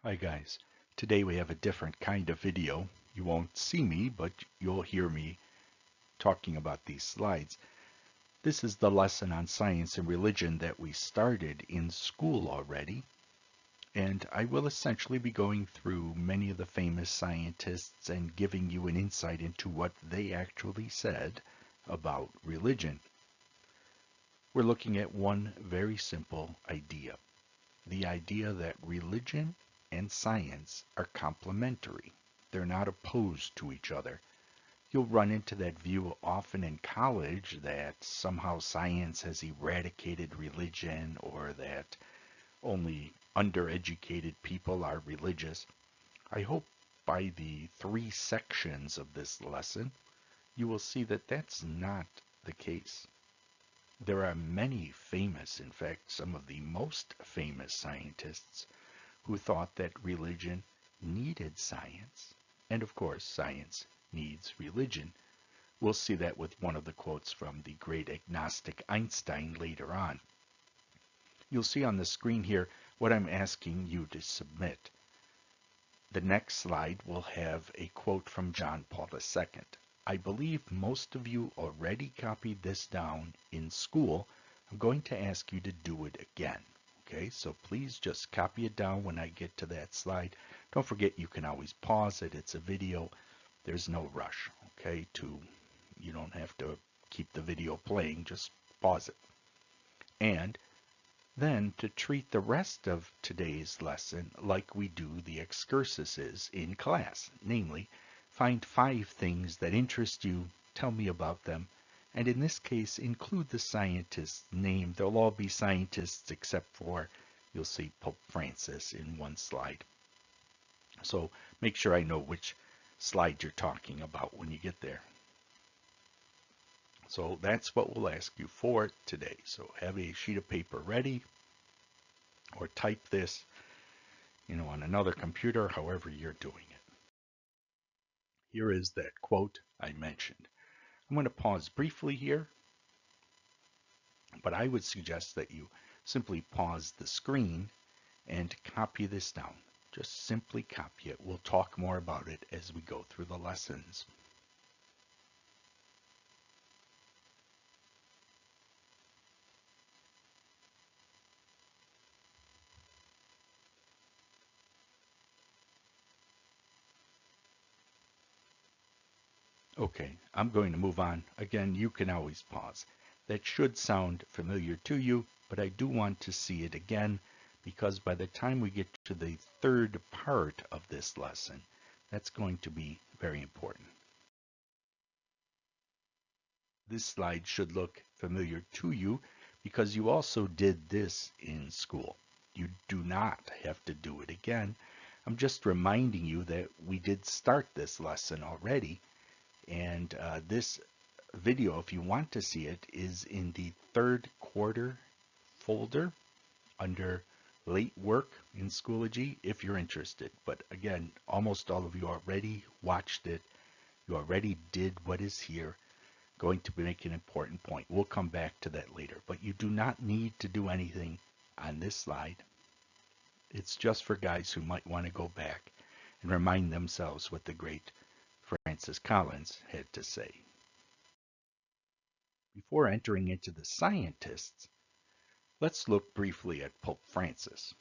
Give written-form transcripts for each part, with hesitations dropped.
Hi guys, today we have a different kind of video. You won't see me, but you'll hear me talking about these slides. This is the lesson on science and religion that we started in school already, and I will essentially be going through many of the famous scientists and giving you an insight into what they actually said about religion. We're looking at one very simple idea. The idea that religion and science are complementary. They're not opposed to each other. You'll run into that view often in college that somehow science has eradicated religion or that only undereducated people are religious. I hope by the 3 sections of this lesson, you will see that that's not the case. There are many famous, in fact, some of the most famous scientists who thought that religion needed science. And of course, science needs religion. We'll see that with one of the quotes from the great agnostic Einstein later on. You'll see on the screen here what I'm asking you to submit. The next slide will have a quote from John Paul II. I believe most of you already copied this down in school. I'm going to ask you to do it again. Okay, so please just copy it down when I get to that slide. Don't forget you can always pause it. It's a video. There's no rush. Okay, you don't have to keep the video playing. Just pause it. And then to treat the rest of today's lesson like we do the excursuses in class, namely, find 5 things that interest you, tell me about them, and in this case include the scientist's name. They'll all be scientists except for, you'll see Pope Francis in one slide. So make sure I know which slide you're talking about when you get there. So that's what we'll ask you for today. So have a sheet of paper ready or type this, on another computer, however you're doing it. Here is that quote I mentioned. I'm going to pause briefly here, but I would suggest that you simply pause the screen and copy this down. Just simply copy it. We'll talk more about it as we go through the lessons. Okay, I'm going to move on. Again, you can always pause. That should sound familiar to you, but I do want to see it again because by the time we get to the third part of this lesson, that's going to be very important. This slide should look familiar to you because you also did this in school. You do not have to do it again. I'm just reminding you that we did start this lesson already, and this video, if you want to see it, is in the third quarter folder under late work in Schoology if you're interested. But again, almost all of you already watched it. You already did what is here. Going to make an important point. We'll come back to that later. But you do not need to do anything on this slide. It's just for guys who might want to go back and remind themselves what the great Francis Collins had to say. Before entering into the scientists, let's look briefly at Pope Francis.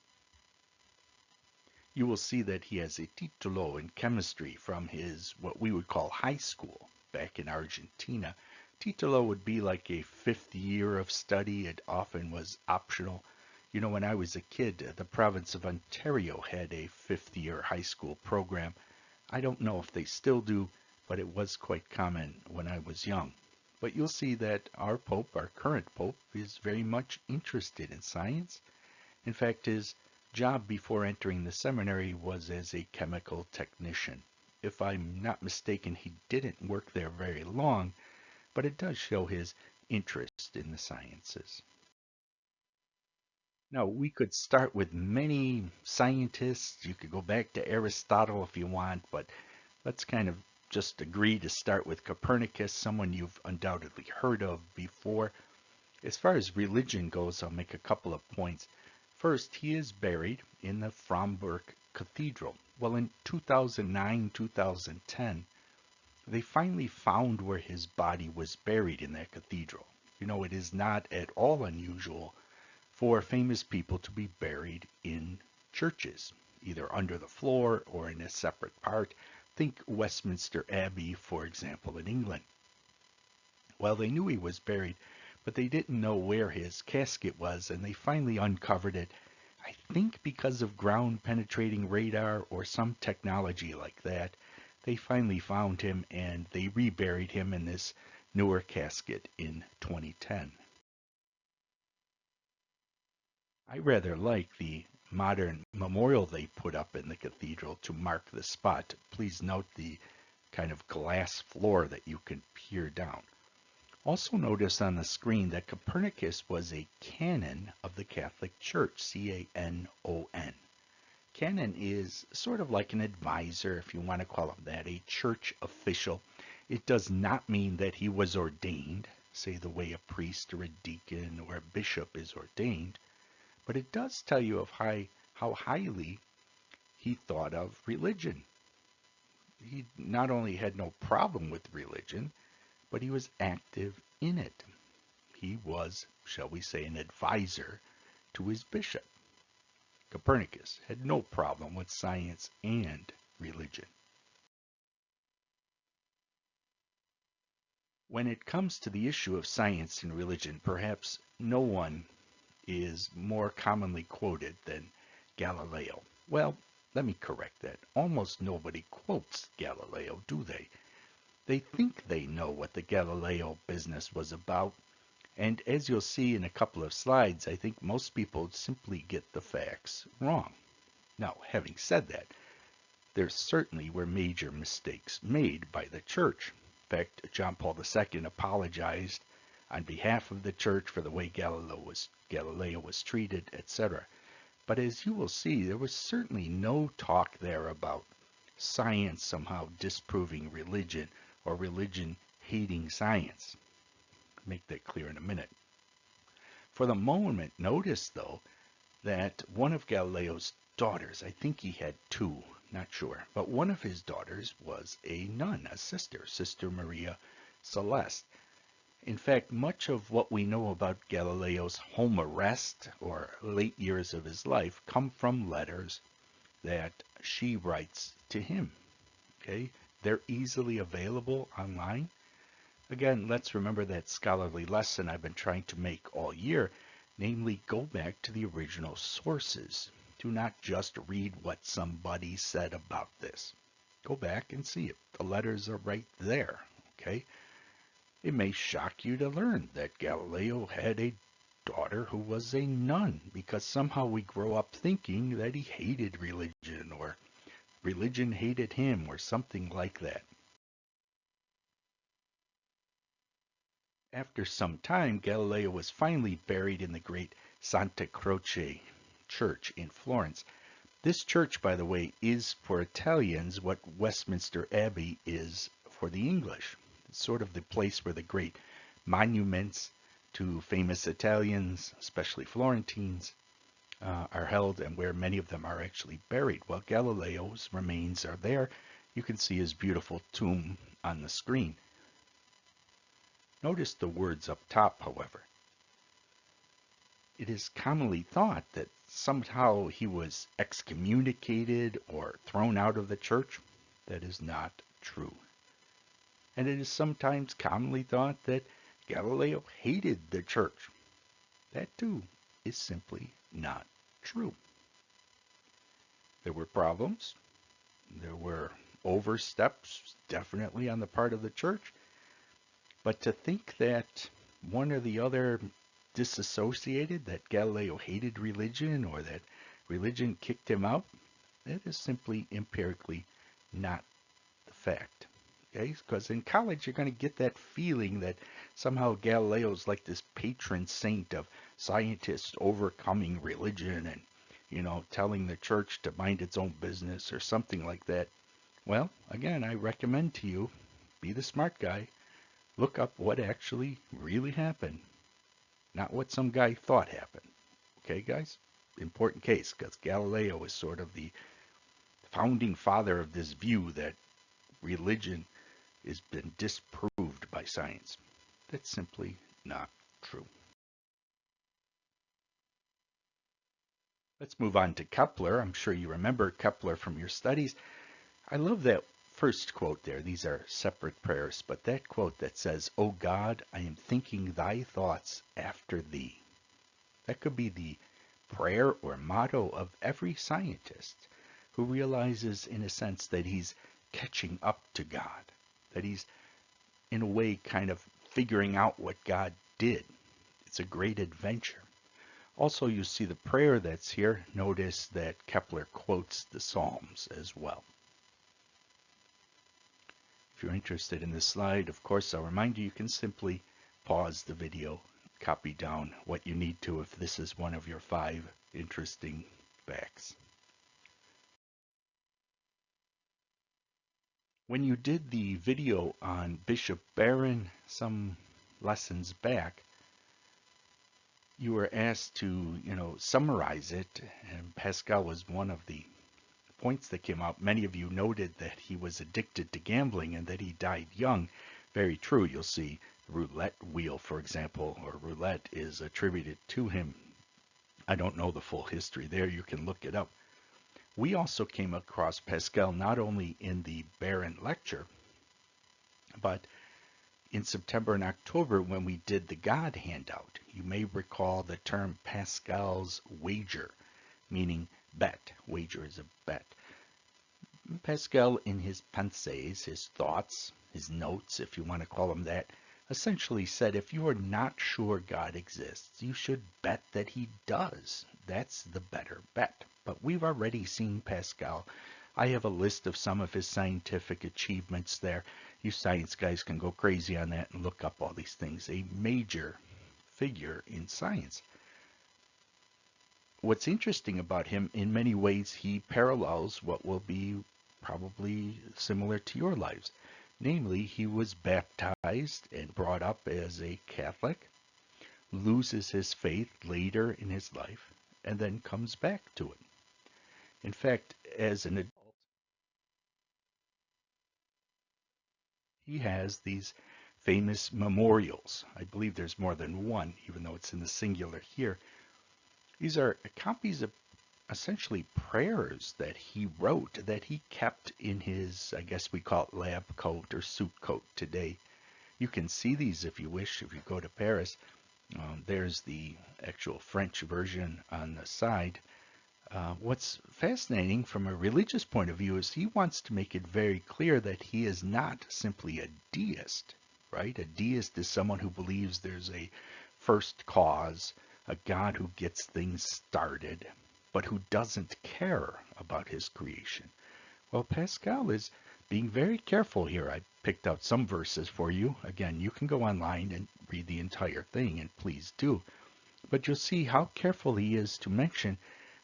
You will see that he has a titolo in chemistry from his, what we would call high school back in Argentina. Titolo would be like a 5th year of study. It often was optional. When I was a kid, the province of Ontario had a 5th year high school program. I don't know if they still do, but it was quite common when I was young. But you'll see that our Pope, our current Pope, is very much interested in science. In fact, his job before entering the seminary was as a chemical technician. If I'm not mistaken, he didn't work there very long, but it does show his interest in the sciences. Now, we could start with many scientists. You could go back to Aristotle if you want, but let's kind of just agree to start with Copernicus, someone you've undoubtedly heard of before. As far as religion goes, I'll make a couple of points. First, he is buried in the Fromberg cathedral. Well, in 2009, 2010, they finally found where his body was buried in that cathedral. You know, it is not at all unusual for famous people to be buried in churches, either under the floor or in a separate part. Think Westminster Abbey, for example, in England. Well, they knew he was buried, but they didn't know where his casket was, and they finally uncovered it, I think because of ground penetrating radar or some technology like that. They finally found him and they reburied him in this newer casket in 2010. I rather like the modern memorial they put up in the cathedral to mark the spot. Please note the kind of glass floor that you can peer down. Also notice on the screen that Copernicus was a canon of the Catholic Church, Canon. Canon is sort of like an advisor, if you want to call him that, a church official. It does not mean that he was ordained, say the way a priest or a deacon or a bishop is ordained, but it does tell you of how highly he thought of religion. He not only had no problem with religion, but he was active in it. He was, shall we say, an advisor to his bishop. Copernicus had no problem with science and religion. When it comes to the issue of science and religion, perhaps no one is more commonly quoted than Galileo. Well, let me correct that. Almost nobody quotes Galileo, do they? They think they know what the Galileo business was about, and as you'll see in a couple of slides, I think most people simply get the facts wrong. Now, having said that, there certainly were major mistakes made by the church. In fact, John Paul II apologized on behalf of the church for the way Galileo was treated, etc. But as you will see, there was certainly no talk there about science somehow disproving religion or religion hating science. I'll make that clear in a minute. For the moment, notice though that one of Galileo's daughters, I think he had two, not sure, but one of his daughters was a nun, a sister, Sister Maria Celeste. In fact, much of what we know about Galileo's home arrest or late years of his life come from letters that she writes to him. Okay, they're easily available online. Again, let's remember that scholarly lesson I've been trying to make all year, namely go back to the original sources. Do not just read what somebody said about this. Go back and see it. The letters are right there, okay? It may shock you to learn that Galileo had a daughter who was a nun, because somehow we grow up thinking that he hated religion or religion hated him or something like that. After some time, Galileo was finally buried in the great Santa Croce church in Florence. This church, by the way, is for Italians what Westminster Abbey is for the English. It's sort of the place where the great monuments to famous Italians, especially Florentines, are held and where many of them are actually buried. Well, Galileo's remains are there. You can see his beautiful tomb on the screen. Notice the words up top, however. It is commonly thought that somehow he was excommunicated or thrown out of the church. That is not true. And it is sometimes commonly thought that Galileo hated the church. That too is simply not true. There were problems. There were oversteps, definitely on the part of the church. But to think that one or the other disassociated, that Galileo hated religion or that religion kicked him out, that is simply empirically not the fact. Okay? Because in college you're going to get that feeling that somehow Galileo's like this patron saint of scientists overcoming religion and, telling the church to mind its own business or something like that. Well, again, I recommend to you, be the smart guy, look up what actually really happened, not what some guy thought happened. Okay, guys? Important case, because Galileo is sort of the founding father of this view that religion has been disproved by science. That's simply not true. Let's move on to Kepler. I'm sure you remember Kepler from your studies. I love that first quote there. These are separate prayers, but that quote that says, "O God, I am thinking thy thoughts after thee." That could be the prayer or motto of every scientist who realizes, in a sense, that he's catching up to God, that he's, in a way, kind of figuring out what God did. It's a great adventure. Also, you see the prayer that's here. Notice that Kepler quotes the Psalms as well. If you're interested in this slide, of course, I'll remind you, you can simply pause the video, copy down what you need to if this is one of your 5 interesting facts. When you did the video on Bishop Barron some lessons back, you were asked to, summarize it, and Pascal was one of the points that came out. Many of you noted that he was addicted to gambling and that he died young. Very true. You'll see the roulette wheel, for example, or roulette is attributed to him. I don't know the full history there. You can look it up. We also came across Pascal not only in the Barron lecture, but in September and October when we did the God handout. You may recall the term Pascal's wager, meaning bet. Wager is a bet. Pascal, in his pensées, his thoughts, his notes, if you want to call them that, essentially said if you are not sure God exists, you should bet that he does. That's the better bet. But we've already seen Pascal. I have a list of some of his scientific achievements there. You science guys can go crazy on that and look up all these things. A major figure in science. What's interesting about him, in many ways, he parallels what will be probably similar to your lives. Namely, he was baptized and brought up as a Catholic, loses his faith later in his life, and then comes back to it. In fact, as an adult, he has these famous memorials. I believe there's more than one, even though it's in the singular here. These are copies of essentially prayers that he wrote, that he kept in his, I guess we call it lab coat or suit coat today. You can see these if you wish, if you go to Paris. There's the actual French version on the side. What's fascinating from a religious point of view is he wants to make it very clear that he is not simply a deist, right? A deist is someone who believes there's a first cause, a God who gets things started, but who doesn't care about his creation. Well, Pascal is being very careful here. I picked out some verses for you. Again, you can go online and read the entire thing, and please do. But you'll see how careful he is to mention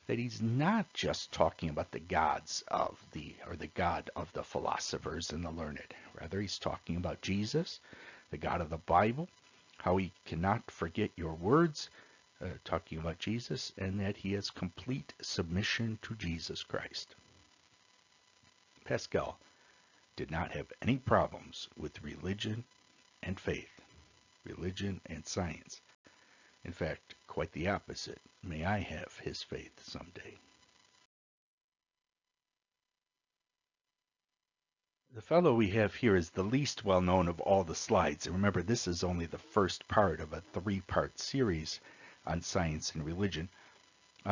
that he's not just talking about the gods of or the God of the philosophers and the learned. Rather, he's talking about Jesus, the God of the Bible, how he cannot forget your words, talking about Jesus, and that he has complete submission to Jesus Christ. Pascal did not have any problems with religion and faith, religion and science. In fact, quite the opposite. May I have his faith someday. The fellow we have here is the least well-known of all the slides. And remember, this is only the first part of a 3-part series on science and religion.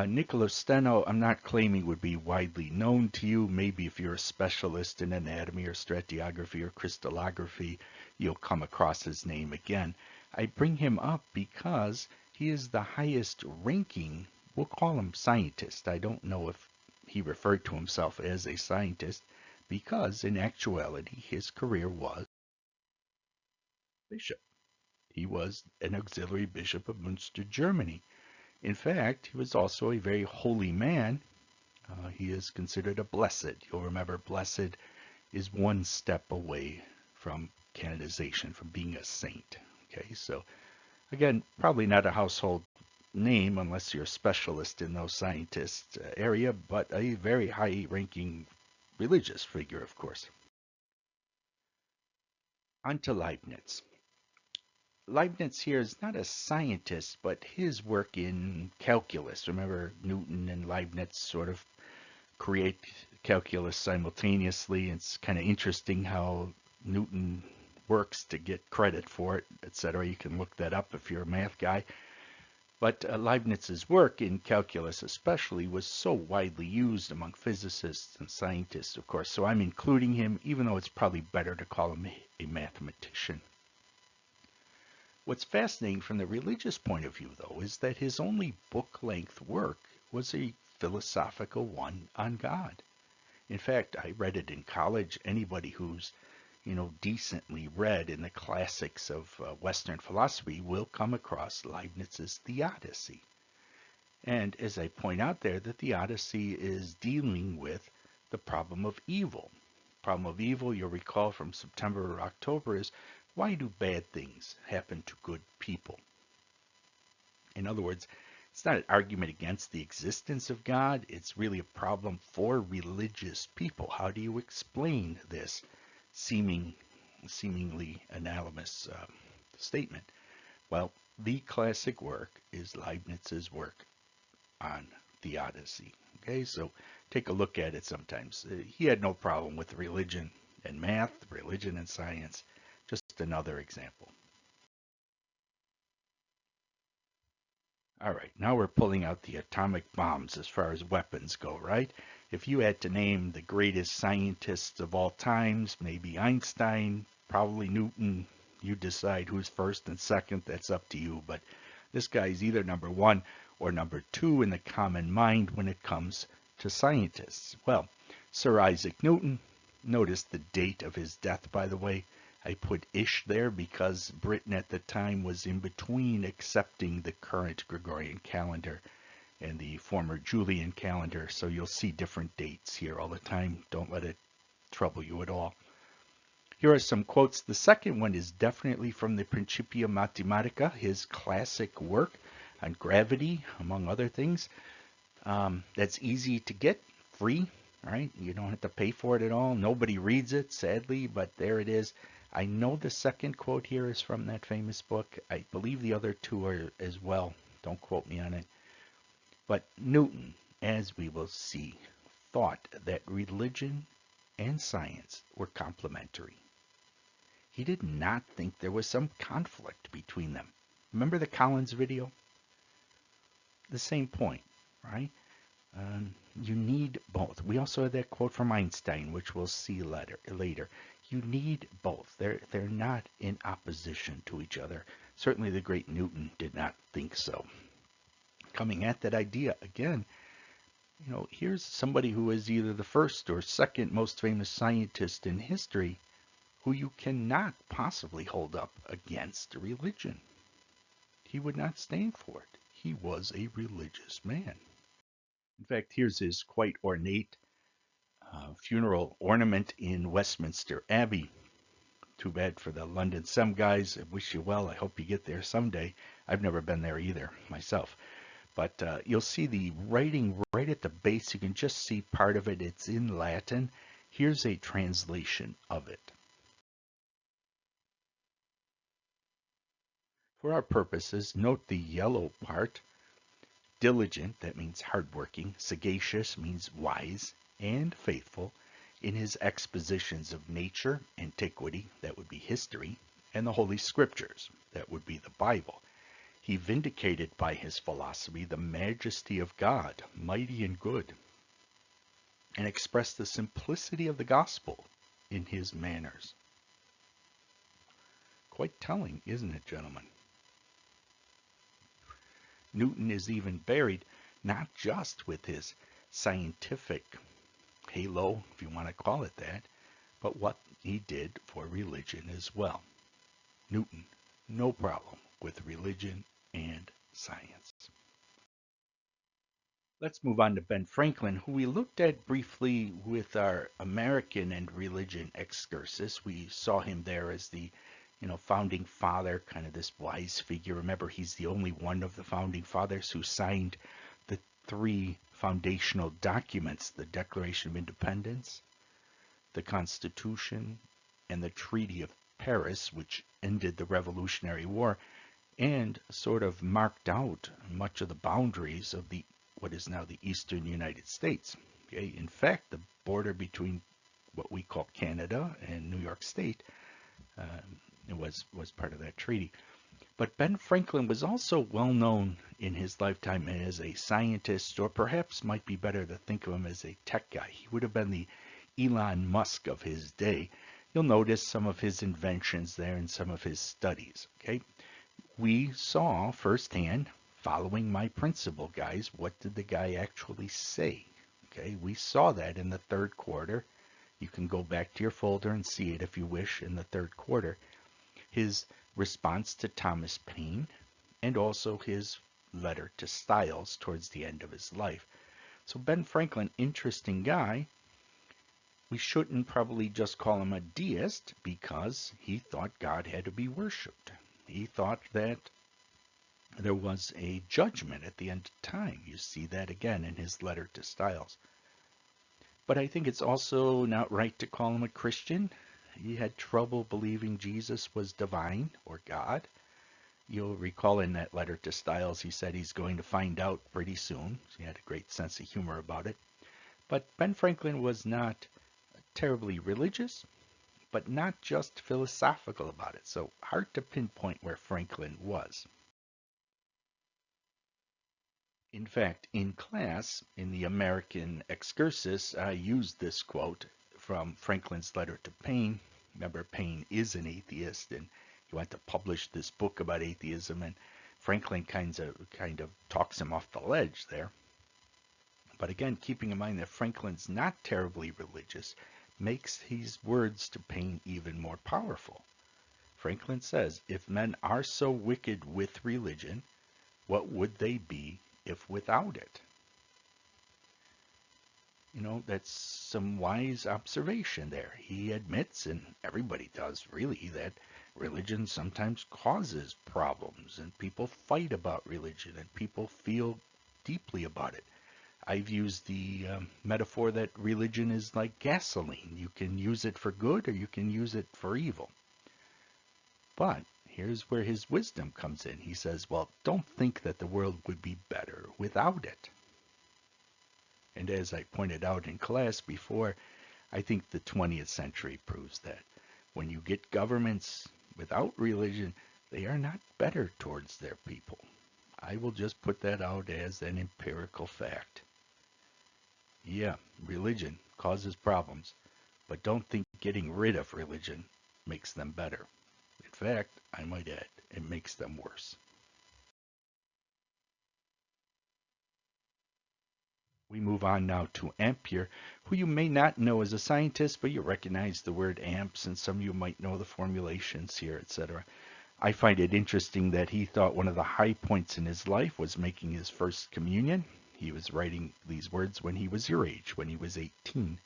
Nicholas Steno, I'm not claiming would be widely known to you. Maybe if you're a specialist in anatomy or stratigraphy or crystallography, you'll come across his name again. I bring him up because he is the highest ranking, we'll call him scientist. I don't know if he referred to himself as a scientist, because in actuality his career was bishop. He was an auxiliary bishop of Münster, Germany. In fact, he was also a very holy man. He is considered a blessed. You'll remember blessed is one step away from canonization, from being a saint. Okay, so again, probably not a household name unless you're a specialist in those scientists area, but a very high-ranking religious figure, of course. On to Leibniz. Leibniz here is not a scientist, but his work in calculus. Remember, Newton and Leibniz sort of create calculus simultaneously. It's kind of interesting how Newton works to get credit for it, etc. You can look that up if you're a math guy. But Leibniz's work in calculus especially was so widely used among physicists and scientists, of course, so I'm including him, even though it's probably better to call him a mathematician. What's fascinating from the religious point of view, though, is that his only book-length work was a philosophical one on God. In fact, I read it in college. Anybody who's, decently read in the classics of Western philosophy will come across Leibniz's Theodicy. And as I point out there, the Theodicy is dealing with the problem of evil. Problem of evil, you'll recall from September or October, is why do bad things happen to good people? In other words, it's not an argument against the existence of God. It's really a problem for religious people. How do you explain this seemingly anonymous statement? Well, the classic work is Leibniz's work on Theodicy. Okay, so take a look at it sometimes. He had no problem with religion and math, religion and science. Just another example. All right, now we're pulling out the atomic bombs as far as weapons go, right? If you had to name the greatest scientists of all times, maybe Einstein, probably Newton, you decide who's first and second, that's up to you. But this guy's either number one or number two in the common mind when it comes to scientists. Well, Sir Isaac Newton, notice the date of his death, by the way. I put ish there because Britain at the time was in between accepting the current Gregorian calendar and the former Julian calendar, so you'll see different dates here all the time. Don't let it trouble you at all. Here are some quotes. The second one is definitely from the Principia Mathematica, his classic work on gravity, among other things. That's easy to get, free, right? You don't have to pay for it at all. Nobody reads it, sadly, but there it is. I know the second quote here is from that famous book. I believe the other two are as well. Don't quote me on it. But Newton, as we will see, thought that religion and science were complementary. He did not think there was some conflict between them. Remember the Collins video? The same point, right? You need both. We also had that quote from Einstein, which we'll see later. You need both. They're not in opposition to each other. Certainly the great Newton did not think so. Coming at that idea again, here's somebody who is either the first or second most famous scientist in history who you cannot possibly hold up against religion. He would not stand for it. He was a religious man. In fact, here's his quite ornate funeral ornament in Westminster Abbey. Too bad for the London Sem guys. I wish you well. I hope you get there someday. I've never been there either myself. But you'll see the writing right at the base. You can just see part of it. It's in Latin. Here's a translation of it. For our purposes, note the yellow part. Diligent, that means hardworking. Sagacious means wise. And faithful in his expositions of nature, antiquity, that would be history, and the Holy Scriptures, that would be the Bible. He vindicated by his philosophy the majesty of God, mighty and good, and expressed the simplicity of the gospel in his manners. Quite telling, isn't it, gentlemen? Newton is even buried not just with his scientific halo, if you want to call it that, but what he did for religion as well. Newton, no problem with religion and science. Let's move on to Ben Franklin, who we looked at briefly with our American and religion excursus. We saw him there as the founding father, kind of this wise figure. Remember, he's the only one of the founding fathers who signed the three foundational documents, the Declaration of Independence, the Constitution and the Treaty of Paris, which ended the Revolutionary War and sort of marked out much of the boundaries of what is now the eastern United States. Okay? In fact, the border between what we call Canada and New York State was part of that treaty. But Ben Franklin was also well known in his lifetime as a scientist, or perhaps might be better to think of him as a tech guy. He would have been the Elon Musk of his day. You'll notice some of his inventions there and some of his studies. Okay, we saw firsthand, following my principle, guys, what did the guy actually say? Okay, we saw that in the third quarter. You can go back to your folder and see it if you wish in the third quarter. His response to Thomas Paine, and also his letter to Styles towards the end of his life. So Ben Franklin, interesting guy. We shouldn't probably just call him a deist because he thought God had to be worshipped. He thought that there was a judgment at the end of time. You see that again in his letter to Styles. But I think it's also not right to call him a Christian. He had trouble believing Jesus was divine or God. You'll recall in that letter to Styles, he said he's going to find out pretty soon. He had a great sense of humor about it. But Ben Franklin was not terribly religious, but not just philosophical about it. So hard to pinpoint where Franklin was. In fact, in class, in the American Excursus, I used this quote from Franklin's letter to Paine. Remember, Paine is an atheist, and he wanted to publish this book about atheism, and Franklin kind of talks him off the ledge there. But again, keeping in mind that Franklin's not terribly religious makes his words to Paine even more powerful. Franklin says, if men are so wicked with religion, what would they be if without it? You know, that's some wise observation there. He admits, and everybody does really, that religion sometimes causes problems, and people fight about religion, and people feel deeply about it. I've used the metaphor that religion is like gasoline. You can use it for good or you can use it for evil. But here's where his wisdom comes in. He says, well, don't think that the world would be better without it. And as I pointed out in class before, I think the 20th century proves that. When you get governments without religion, they are not better towards their people. I will just put that out as an empirical fact. Yeah, religion causes problems, but don't think getting rid of religion makes them better. In fact, I might add, it makes them worse. We move on now to Ampere, who you may not know as a scientist, but you recognize the word amps, and some of you might know the formulations here, etc. I find it interesting that he thought one of the high points in his life was making his first communion. He was writing these words when he was your age, when he was 18.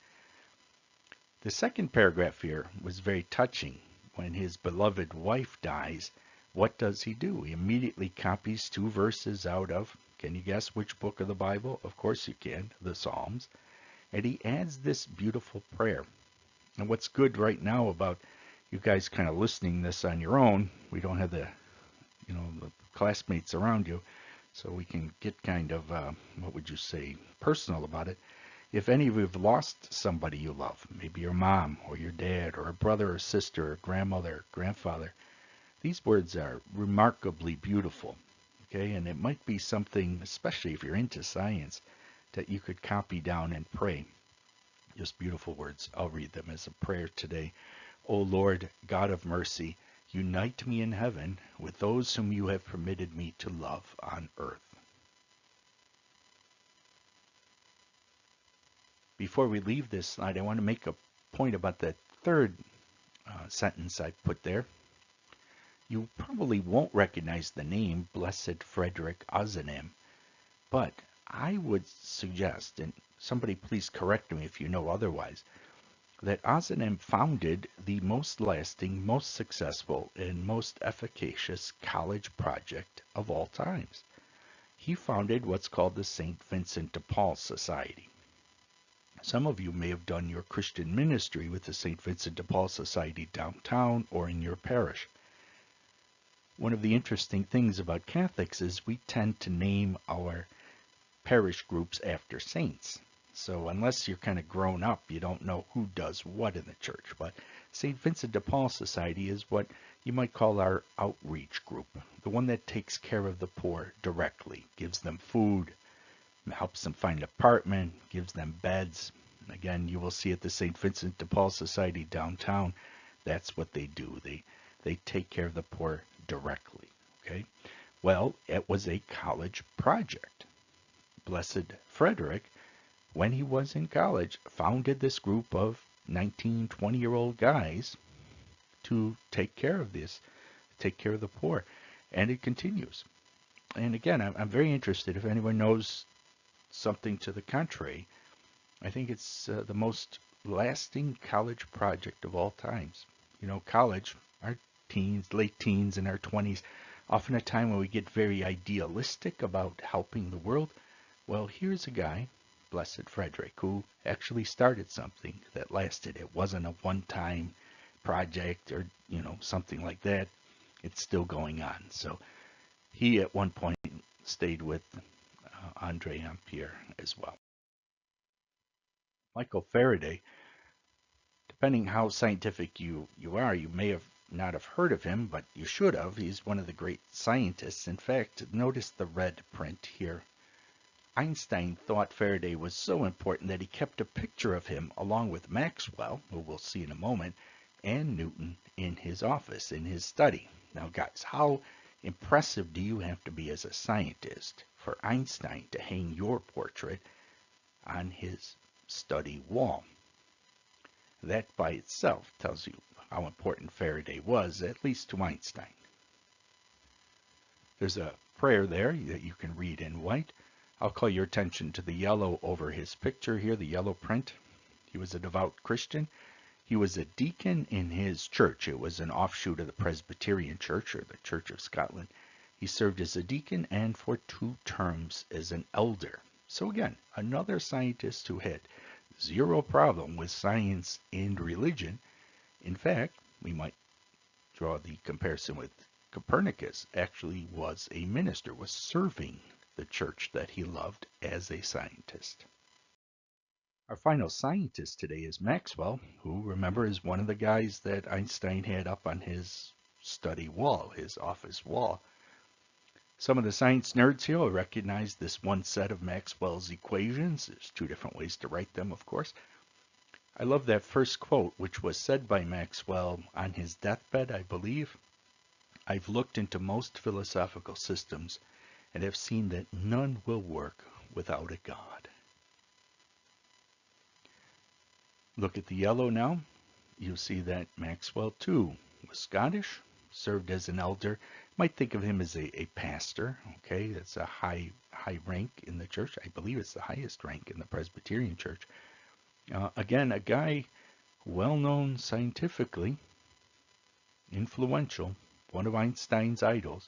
The second paragraph here was very touching. When his beloved wife dies, what does he do? He immediately copies 2 verses out of, can you guess which book of the Bible? Of course you can, the Psalms. And he adds this beautiful prayer. And what's good right now about you guys kind of listening this on your own, we don't have the classmates around you, so we can get kind of, what would you say, personal about it. If any of you have lost somebody you love, maybe your mom or your dad or a brother or sister or grandmother or grandfather, these words are remarkably beautiful, okay? And it might be something, especially if you're into science, that you could copy down and pray. Just beautiful words. I'll read them as a prayer today. O Lord, God of mercy, unite me in heaven with those whom you have permitted me to love on earth. Before we leave this slide, I want to make a point about that third sentence I put there. You probably won't recognize the name Blessed Frederick Ozanam, but I would suggest, and somebody please correct me if you know otherwise, that Ozanam founded the most lasting, most successful, and most efficacious college project of all times. He founded what's called the St. Vincent de Paul Society. Some of you may have done your Christian ministry with the St. Vincent de Paul Society downtown or in your parish. One of the interesting things about Catholics is we tend to name our parish groups after saints. So unless you're kind of grown up, you don't know who does what in the church. But St. Vincent de Paul Society is what you might call our outreach group, the one that takes care of the poor directly, gives them food, helps them find an apartment, gives them beds. Again, you will see at the St. Vincent de Paul Society downtown, that's what they do. They take care of the poor directly. Okay? Well, it was a college project. Blessed Frederick, when he was in college, founded this group of 19, 20-year-old guys to take care of this, take care of the poor. And it continues. And again, I'm very interested if anyone knows something to the contrary. I think it's the most lasting college project of all times. You know, college, our teens, late teens and our 20s, often a time when we get very idealistic about helping the world. Well, here's a guy, Blessed Frederick, who actually started something that lasted. It wasn't a one-time project or, something like that. It's still going on. So he at one point stayed with Andre Ampere as well. Michael Faraday, depending how scientific you are, you may have not have heard of him, but you should have. He's one of the great scientists. In fact, notice the red print here. Einstein thought Faraday was so important that he kept a picture of him along with Maxwell, who we'll see in a moment, and Newton in his office, in his study. Now guys, how impressive do you have to be as a scientist for Einstein to hang your portrait on his study wall? That by itself tells you how important Faraday was, at least to Einstein. There's a prayer there that you can read in white. I'll call your attention to the yellow over his picture here, the yellow print. He was a devout Christian. He was a deacon in his church. It was an offshoot of the Presbyterian Church, or the Church of Scotland. He served as a deacon and for 2 terms as an elder. So again, another scientist who had zero problem with science and religion. In fact, we might draw the comparison with Copernicus, actually was a minister, was serving the church that he loved as a scientist. Our final scientist today is Maxwell, who, remember, is one of the guys that Einstein had up on his study wall, his office wall. Some of the science nerds here will recognize this one set of Maxwell's equations. There's 2 different ways to write them, of course. I love that first quote, which was said by Maxwell on his deathbed, I believe. I've looked into most philosophical systems and have seen that none will work without a God. Look at the yellow now. You'll see that Maxwell, too, was Scottish, served as an elder. Might think of him as a pastor. Okay, that's a high rank in the church. I believe it's the highest rank in the Presbyterian Church. Again, a guy well-known scientifically, influential, one of Einstein's idols,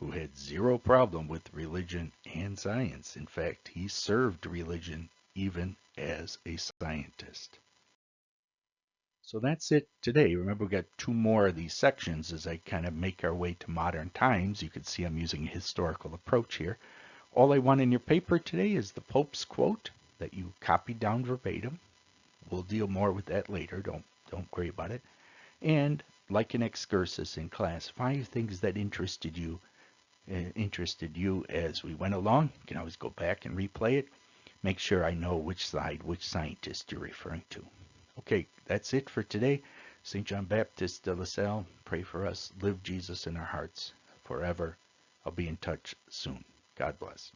who had zero problem with religion and science. In fact, he served religion even as a scientist. So that's it today. Remember, we've got 2 more of these sections as I kind of make our way to modern times. You can see I'm using a historical approach here. All I want in your paper today is the Pope's quote that you copied down verbatim. We'll deal more with that later. Don't worry about it. And like an excursus in class, 5 things that interested you as we went along. You can always go back and replay it. Make sure I know which scientist you're referring to. Okay, that's it for today. St. John Baptist de La Salle, pray for us. Live Jesus in our hearts forever. I'll be in touch soon. God bless.